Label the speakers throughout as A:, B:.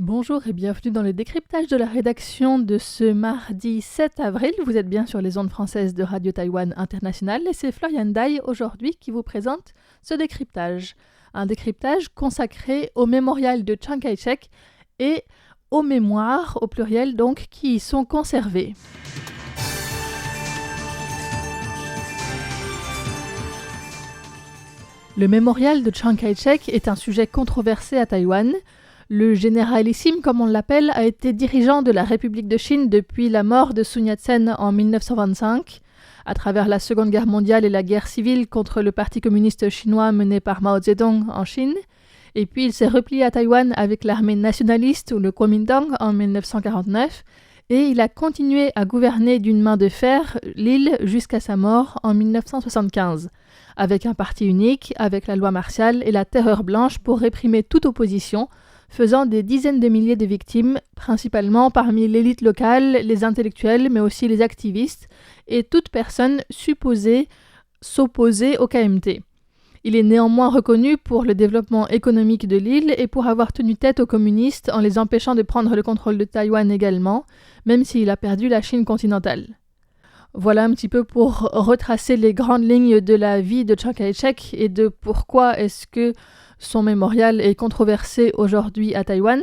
A: Bonjour et bienvenue dans le décryptage de la rédaction de ce mardi 7 avril. Vous êtes bien sur les ondes françaises de Radio Taïwan International et c'est Florian Dai aujourd'hui qui vous présente ce décryptage. Un décryptage consacré au mémorial de Chiang Kai-shek et aux mémoires, au pluriel donc, qui y sont conservées. Le mémorial de Chiang Kai-shek est un sujet controversé à Taïwan. Le généralissime, comme on l'appelle, a été dirigeant de la République de Chine depuis la mort de Sun Yat-sen en 1925. À travers la Seconde Guerre mondiale et la guerre civile contre le Parti communiste chinois mené par Mao Zedong en Chine. Et puis il s'est replié à Taïwan avec l'armée nationaliste ou le Kuomintang en 1949. Et il a continué à gouverner d'une main de fer l'île jusqu'à sa mort en 1975. Avec un parti unique, avec la loi martiale et la terreur blanche pour réprimer toute opposition, faisant des dizaines de milliers de victimes, principalement parmi l'élite locale, les intellectuels, mais aussi les activistes, et toute personne supposée s'opposer au KMT. Il est néanmoins reconnu pour le développement économique de l'île et pour avoir tenu tête aux communistes en les empêchant de prendre le contrôle de Taïwan également, même s'il a perdu la Chine continentale. Voilà un petit peu pour retracer les grandes lignes de la vie de Chiang Kai-shek et de pourquoi est-ce que son mémorial est controversé aujourd'hui à Taïwan.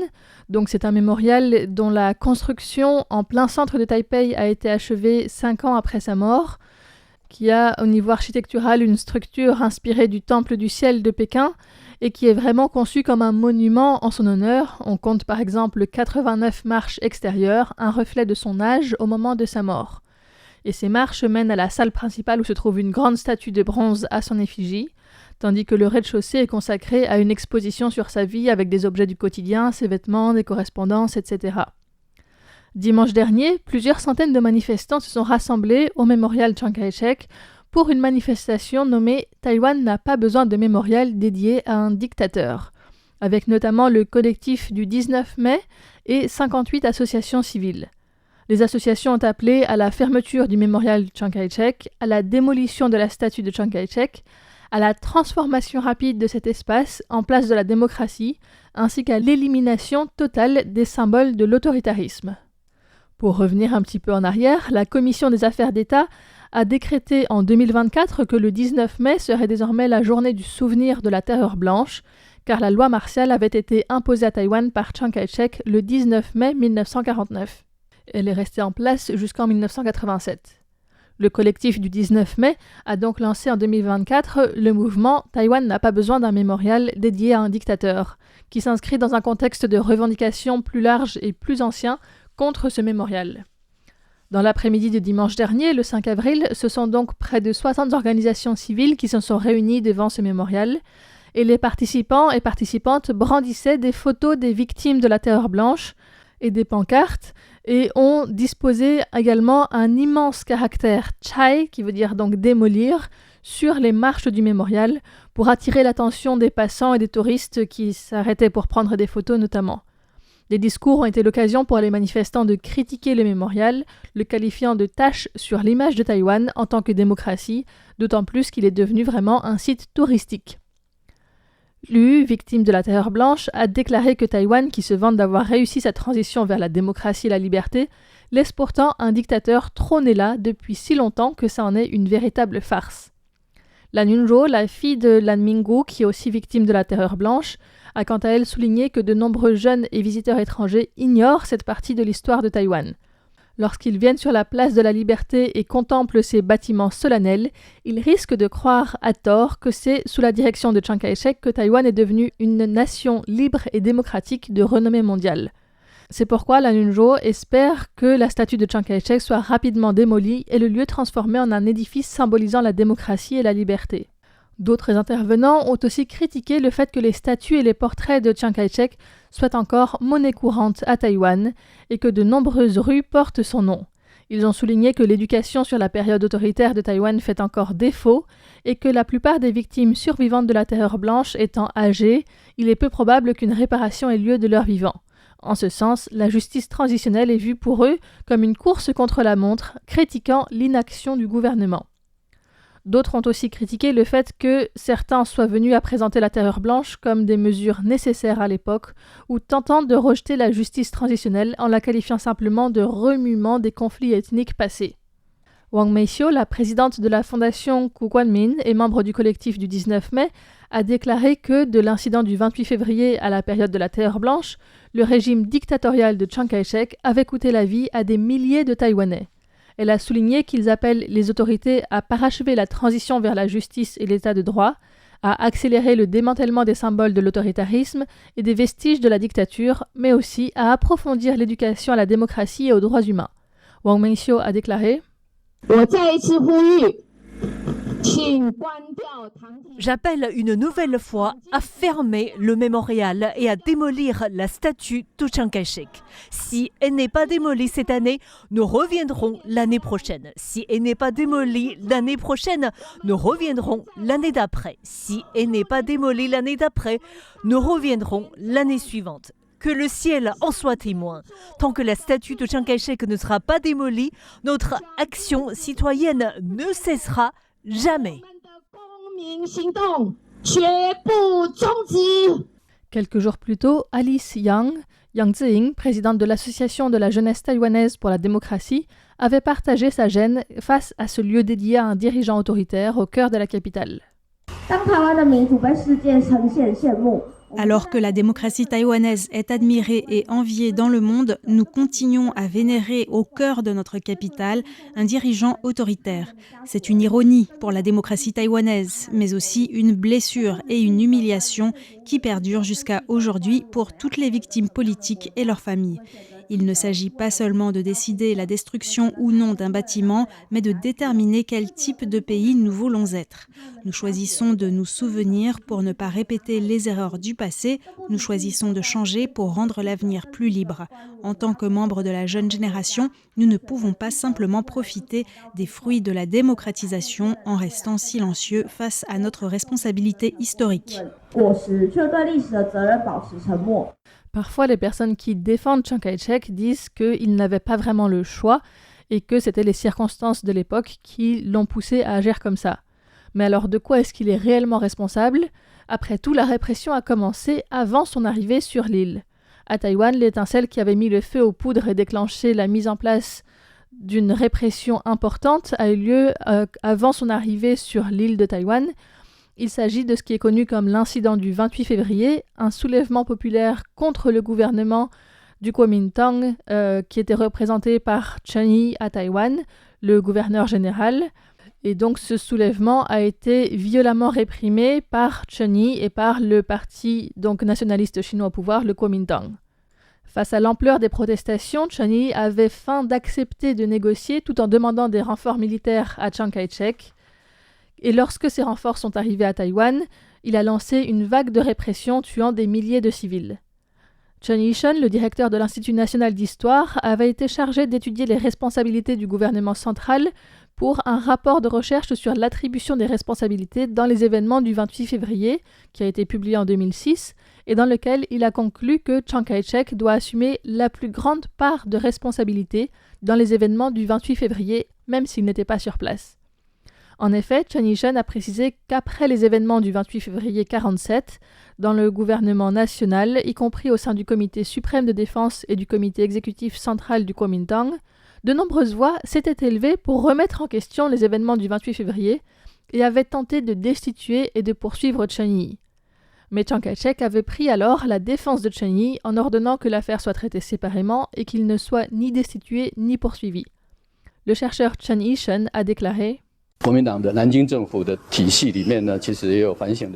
A: Donc c'est un mémorial dont la construction en plein centre de Taipei a été achevée 5 ans après sa mort, qui a au niveau architectural une structure inspirée du Temple du ciel de Pékin et qui est vraiment conçu comme un monument en son honneur. On compte par exemple 89 marches extérieures, un reflet de son âge au moment de sa mort. Et ces marches mènent à la salle principale où se trouve une grande statue de bronze à son effigie, tandis que le rez-de-chaussée est consacré à une exposition sur sa vie avec des objets du quotidien, ses vêtements, des correspondances, etc. Dimanche dernier, plusieurs centaines de manifestants se sont rassemblés au mémorial Chiang Kai-shek pour une manifestation nommée « Taïwan n'a pas besoin de mémorial dédié à un dictateur », avec notamment le collectif du 19 mai et 58 associations civiles. Les associations ont appelé à la fermeture du mémorial Chiang Kai-shek, à la démolition de la statue de Chiang Kai-shek, à la transformation rapide de cet espace en place de la démocratie, ainsi qu'à l'élimination totale des symboles de l'autoritarisme. Pour revenir un petit peu en arrière, la Commission des affaires d'État a décrété en 2024 que le 19 mai serait désormais la journée du souvenir de la terreur blanche, car la loi martiale avait été imposée à Taïwan par Chiang Kai-shek le 19 mai 1949. Elle est restée en place jusqu'en 1987. Le collectif du 19 mai a donc lancé en 2024 le mouvement « Taïwan n'a pas besoin d'un mémorial dédié à un dictateur », qui s'inscrit dans un contexte de revendication plus large et plus ancien contre ce mémorial. Dans l'après-midi de dimanche dernier, le 5 avril, ce sont donc près de 60 organisations civiles qui se sont réunies devant ce mémorial, et les participants et participantes brandissaient des photos des victimes de la terreur blanche et des pancartes, et ont disposé également un immense caractère chai, qui veut dire donc démolir, sur les marches du mémorial pour attirer l'attention des passants et des touristes qui s'arrêtaient pour prendre des photos notamment. Des discours ont été l'occasion pour les manifestants de critiquer le mémorial, le qualifiant de tache sur l'image de Taïwan en tant que démocratie, d'autant plus qu'il est devenu vraiment un site touristique. L'UU, victime de la terreur blanche, a déclaré que Taïwan, qui se vante d'avoir réussi sa transition vers la démocratie et la liberté, laisse pourtant un dictateur trôner là depuis si longtemps que ça en est une véritable farce. Lan Yunzhou, la fille de Lan Minggu, qui est aussi victime de la terreur blanche, a quant à elle souligné que de nombreux jeunes et visiteurs étrangers ignorent cette partie de l'histoire de Taïwan. Lorsqu'ils viennent sur la place de la Liberté et contemplent ces bâtiments solennels, ils risquent de croire à tort que c'est sous la direction de Chiang Kai-shek que Taïwan est devenue une nation libre et démocratique de renommée mondiale. C'est pourquoi Lan Yunzhou espère que la statue de Chiang Kai-shek soit rapidement démolie et le lieu transformé en un édifice symbolisant la démocratie et la liberté. D'autres intervenants ont aussi critiqué le fait que les statues et les portraits de Chiang Kai-shek soient encore monnaie courante à Taïwan et que de nombreuses rues portent son nom. Ils ont souligné que l'éducation sur la période autoritaire de Taïwan fait encore défaut et que la plupart des victimes survivantes de la terreur blanche étant âgées, il est peu probable qu'une réparation ait lieu de leur vivant. En ce sens, la justice transitionnelle est vue pour eux comme une course contre la montre, critiquant l'inaction du gouvernement. D'autres ont aussi critiqué le fait que certains soient venus à présenter la terreur blanche comme des mesures nécessaires à l'époque ou tentant de rejeter la justice transitionnelle en la qualifiant simplement de remuement des conflits ethniques passés. Wang Meisio, la présidente de la fondation Ku Guanmin et membre du collectif du 19 mai, a déclaré que de l'incident du 28 février à la période de la terreur blanche, le régime dictatorial de Chiang Kai-shek avait coûté la vie à des milliers de Taïwanais. Elle a souligné qu'ils appellent les autorités à parachever la transition vers la justice et l'état de droit, à accélérer le démantèlement des symboles de l'autoritarisme et des vestiges de la dictature, mais aussi à approfondir l'éducation à la démocratie et aux droits humains. Wang Meisio a déclaré
B: J'appelle une nouvelle fois à fermer le mémorial et à démolir la statue de Chiang Kai-shek. Si elle n'est pas démolie cette année, nous reviendrons l'année prochaine. Si elle n'est pas démolie l'année prochaine, nous reviendrons l'année d'après. Si elle n'est pas démolie l'année d'après, nous reviendrons l'année suivante. Que le ciel en soit témoin. Tant que la statue de Chiang Kai-shek ne sera pas démolie, notre action citoyenne ne cessera jamais.
A: Quelques jours plus tôt, Alice Yang Ziying, présidente de l'Association de la jeunesse taïwanaise pour la démocratie, avait partagé sa gêne face à ce lieu dédié à un dirigeant autoritaire au cœur de la capitale.
C: Alors que la démocratie taïwanaise est admirée et enviée dans le monde, nous continuons à vénérer au cœur de notre capitale un dirigeant autoritaire. C'est une ironie pour la démocratie taïwanaise, mais aussi une blessure et une humiliation qui perdurent jusqu'à aujourd'hui pour toutes les victimes politiques et leurs familles. Il ne s'agit pas seulement de décider la destruction ou non d'un bâtiment, mais de déterminer quel type de pays nous voulons être. Nous choisissons de nous souvenir pour ne pas répéter les erreurs du passé. Nous choisissons de changer pour rendre l'avenir plus libre. En tant que membres de la jeune génération, nous ne pouvons pas simplement profiter des fruits de la démocratisation en restant silencieux face à notre responsabilité historique.
A: Parfois, les personnes qui défendent Chiang Kai-shek disent qu'il n'avait pas vraiment le choix et que c'était les circonstances de l'époque qui l'ont poussé à agir comme ça. Mais alors, de quoi est-ce qu'il est réellement responsable ? Après tout, la répression a commencé avant son arrivée sur l'île. À Taïwan, l'étincelle qui avait mis le feu aux poudres et déclenché la mise en place d'une répression importante a eu lieu avant son arrivée sur l'île de Taïwan. Il s'agit de ce qui est connu comme l'incident du 28 février, un soulèvement populaire contre le gouvernement du Kuomintang qui était représenté par Chen Yi à Taïwan, le gouverneur général. Et donc ce soulèvement a été violemment réprimé par Chen Yi et par le parti nationaliste chinois au pouvoir, le Kuomintang. Face à l'ampleur des protestations, Chen Yi avait feint d'accepter de négocier tout en demandant des renforts militaires à Chiang Kai-shek. Et lorsque ces renforts sont arrivés à Taïwan, il a lancé une vague de répression tuant des milliers de civils. Chen Yishun, le directeur de l'Institut national d'histoire, avait été chargé d'étudier les responsabilités du gouvernement central pour un rapport de recherche sur l'attribution des responsabilités dans les événements du 28 février, qui a été publié en 2006, et dans lequel il a conclu que Chiang Kai-shek doit assumer la plus grande part de responsabilité dans les événements du 28 février, même s'il n'était pas sur place. En effet, Chen Yishun a précisé qu'après les événements du 28 février 1947, dans le gouvernement national, y compris au sein du comité suprême de défense et du comité exécutif central du Kuomintang, de nombreuses voix s'étaient élevées pour remettre en question les événements du 28 février et avaient tenté de destituer et de poursuivre Chen Yi. Mais Chiang Kai-shek avait pris alors la défense de Chen Yi en ordonnant que l'affaire soit traitée séparément et qu'il ne soit ni destitué ni poursuivi. Le chercheur Chen Yishun a déclaré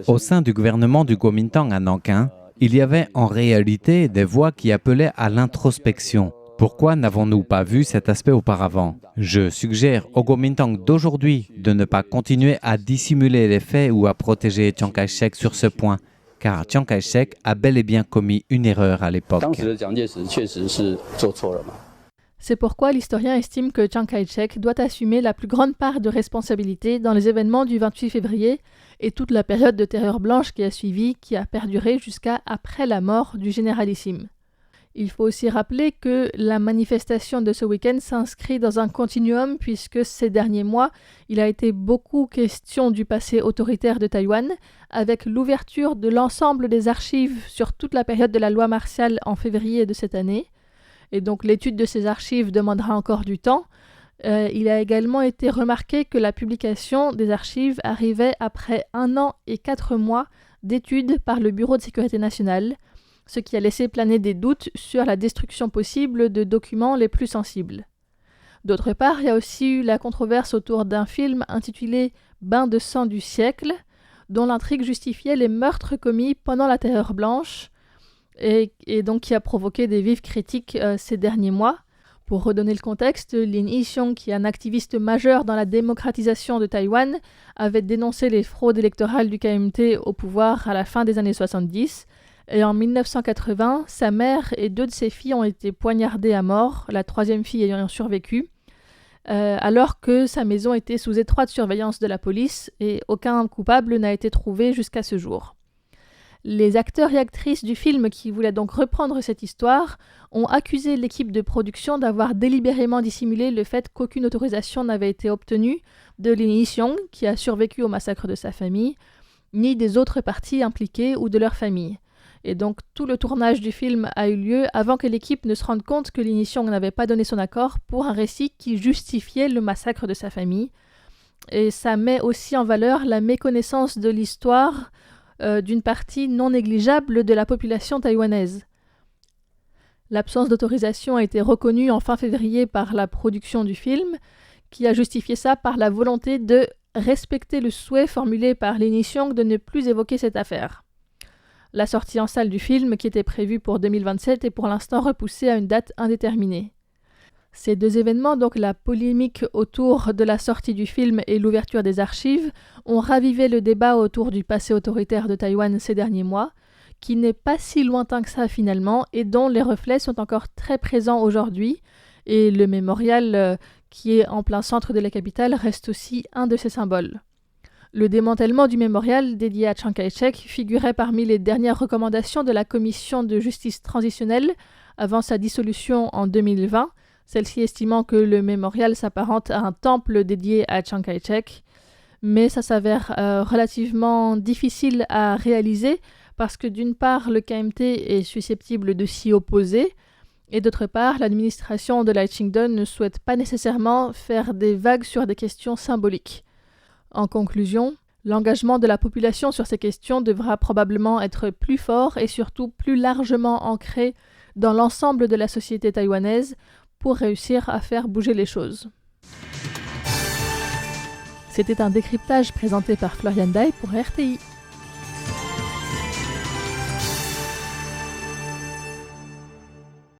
D: Au sein du gouvernement du Kuomintang à Nankin, il y avait en réalité des voix qui appelaient à l'introspection. Pourquoi n'avons-nous pas vu cet aspect auparavant ? Je suggère au Kuomintang d'aujourd'hui de ne pas continuer à dissimuler les faits ou à protéger Chiang Kai-shek sur ce point, car Chiang Kai-shek a bel et bien commis une erreur à l'époque.
A: C'est pourquoi l'historien estime que Chiang Kai-shek doit assumer la plus grande part de responsabilité dans les événements du 28 février et toute la période de terreur blanche qui a suivi, qui a perduré jusqu'à après la mort du généralissime. Il faut aussi rappeler que la manifestation de ce week-end s'inscrit dans un continuum puisque ces derniers mois, il a été beaucoup question du passé autoritaire de Taïwan avec l'ouverture de l'ensemble des archives sur toute la période de la loi martiale en février de cette année. Et donc l'étude de ces archives demandera encore du temps. Il a également été remarqué que la publication des archives arrivait après 1 an et 4 mois d'études par le Bureau de sécurité nationale, ce qui a laissé planer des doutes sur la destruction possible de documents les plus sensibles. D'autre part, il y a aussi eu la controverse autour d'un film intitulé « Bain de sang du siècle », dont l'intrigue justifiait les meurtres commis pendant la Terreur blanche, et donc qui a provoqué des vives critiques ces derniers mois. Pour redonner le contexte, Lin Yixiong, qui est un activiste majeur dans la démocratisation de Taïwan, avait dénoncé les fraudes électorales du KMT au pouvoir à la fin des années 70, et en 1980, sa mère et 2 de ses filles ont été poignardées à mort, la 3e fille ayant survécu, alors que sa maison était sous étroite surveillance de la police et aucun coupable n'a été trouvé jusqu'à ce jour. Les acteurs et actrices du film qui voulaient donc reprendre cette histoire ont accusé l'équipe de production d'avoir délibérément dissimulé le fait qu'aucune autorisation n'avait été obtenue de Lin Yixiong, qui a survécu au massacre de sa famille, ni des autres parties impliquées ou de leur famille. Et donc tout le tournage du film a eu lieu avant que l'équipe ne se rende compte que Lin Yixiong n'avait pas donné son accord pour un récit qui justifiait le massacre de sa famille. Et ça met aussi en valeur la méconnaissance de l'histoire d'une partie non négligeable de la population taïwanaise. L'absence d'autorisation a été reconnue en fin février par la production du film, qui a justifié ça par la volonté de respecter le souhait formulé par Lin Yixiong de ne plus évoquer cette affaire. La sortie en salle du film, qui était prévue pour 2027, est pour l'instant repoussée à une date indéterminée. Ces 2 événements, donc la polémique autour de la sortie du film et l'ouverture des archives, ont ravivé le débat autour du passé autoritaire de Taïwan ces derniers mois, qui n'est pas si lointain que ça finalement et dont les reflets sont encore très présents aujourd'hui. Et le mémorial qui est en plein centre de la capitale reste aussi un de ces symboles. Le démantèlement du mémorial dédié à Chiang Kai-shek figurait parmi les dernières recommandations de la commission de justice transitionnelle avant sa dissolution en 2020, celle-ci estimant que le mémorial s'apparente à un temple dédié à Chiang Kai-shek, mais ça s'avère relativement difficile à réaliser parce que d'une part, le KMT est susceptible de s'y opposer, et d'autre part, l'administration de Lai Ching-te ne souhaite pas nécessairement faire des vagues sur des questions symboliques. En conclusion, l'engagement de la population sur ces questions devra probablement être plus fort et surtout plus largement ancré dans l'ensemble de la société taïwanaise pour réussir à faire bouger les choses. C'était un décryptage présenté par Florian Dai pour RTI.